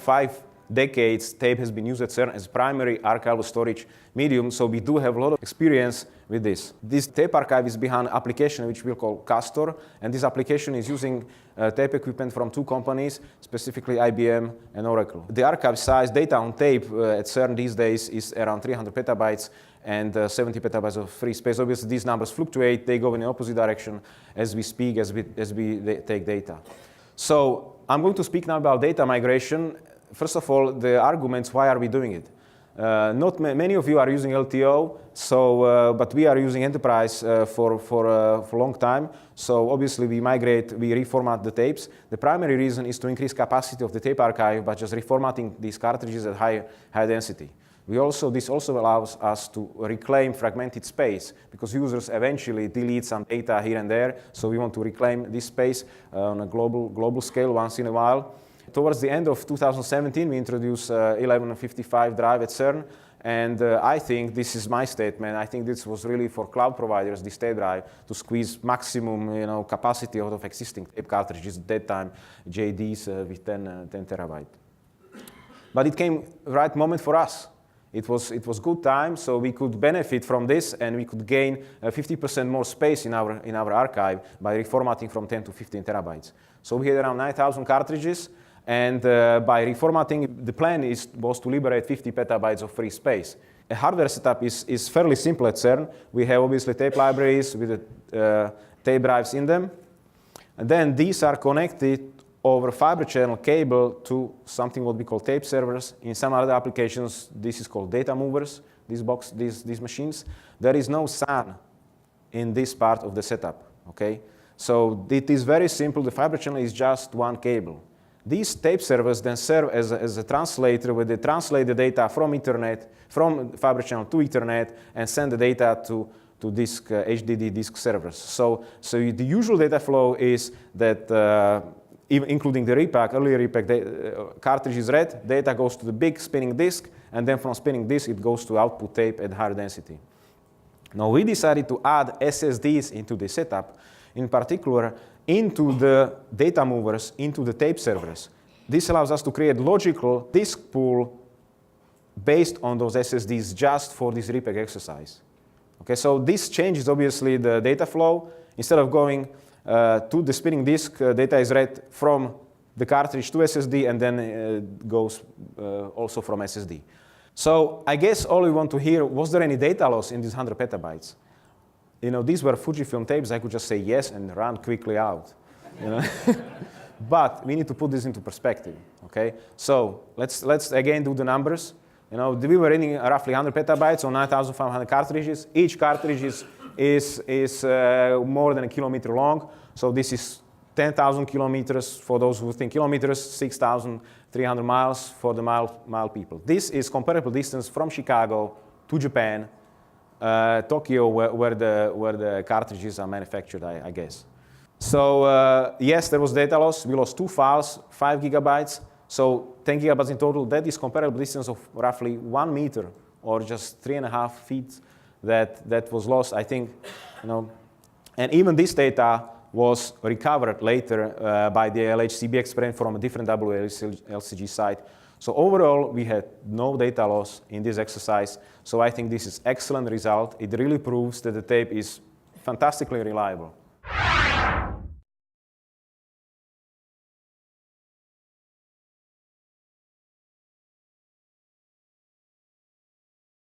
5 decades, tape has been used at CERN as primary archival storage medium, so we do have a lot of experience with this. This tape archive is behind an application which we'll call Castor, and this application is using tape equipment from 2 companies, specifically IBM and Oracle. The archive size, data on tape at CERN these days is around 300 petabytes and 70 petabytes of free space. Obviously, these numbers fluctuate. They go in the opposite direction as we speak, as we take data. So I'm going to speak now about data migration. First of all, the arguments, why are we doing it? Not many of you are using LTO, but we are using enterprise for a long time. So obviously we reformat the tapes. The primary reason is to increase capacity of the tape archive by just reformatting these cartridges at high density. This also allows us to reclaim fragmented space, because users eventually delete some data here and there. So we want to reclaim this space on a global scale once in a while. Towards the end of 2017, we introduced 1155 drive at CERN, and I think, this is my statement, I think this was really for cloud providers, this tape drive, to squeeze maximum capacity out of existing tape cartridges at that time, JDs with 10 terabyte. But it came right moment for us. It was good time, so we could benefit from this, and we could gain 50% more space in our archive by reformatting from 10 to 15 terabytes. So we had around 9,000 cartridges, and by reformatting, the plan was to liberate 50 petabytes of free space. A hardware setup is fairly simple at CERN. We have obviously tape libraries with the tape drives in them, and then these are connected over fiber channel cable to something what we call tape servers. In some other applications, this is called data movers, these machines. There is no SAN in this part of the setup, okay? So it is very simple. The fiber channel is just one cable. These tape servers then serve as a translator, where they translate the data from Ethernet, from fiber channel to Ethernet, and send the data to disk, HDD disk servers. So the usual data flow is that even including the repack, earlier repack, cartridge is read, data goes to the big spinning disk, and then from spinning disk it goes to output tape at higher density. Now we decided to add SSDs into the setup, in particular into the data movers, into the tape servers. This allows us to create logical disk pool based on those SSDs just for this repack exercise. Okay, so this changes obviously the data flow. Instead of going to the spinning disk, data is read from the cartridge to SSD, and then goes also from SSD. So I guess all we want to hear, was there any data loss in these 100 petabytes? These were Fujifilm tapes. I could just say yes and run quickly out. But we need to put this into perspective, okay? So let's again do the numbers. We were reading roughly 100 petabytes on 9,500 cartridges. Each cartridge is more than a kilometer long. So this is 10,000 kilometers for those who think kilometers, 6,300 miles for the mile people. This is comparable distance from Chicago to Japan, Tokyo, where the cartridges are manufactured, I guess. So yes, there was data loss. We lost 2 files, 5 gigabytes. So 10 gigabytes in total. That is comparable distance of roughly 1 meter, or just 3.5 feet that was lost, I think. And even this data was recovered later by the LHCb experiment from a different WLCG site. So overall, we had no data loss in this exercise. So I think this is excellent result. It really proves that the tape is fantastically reliable.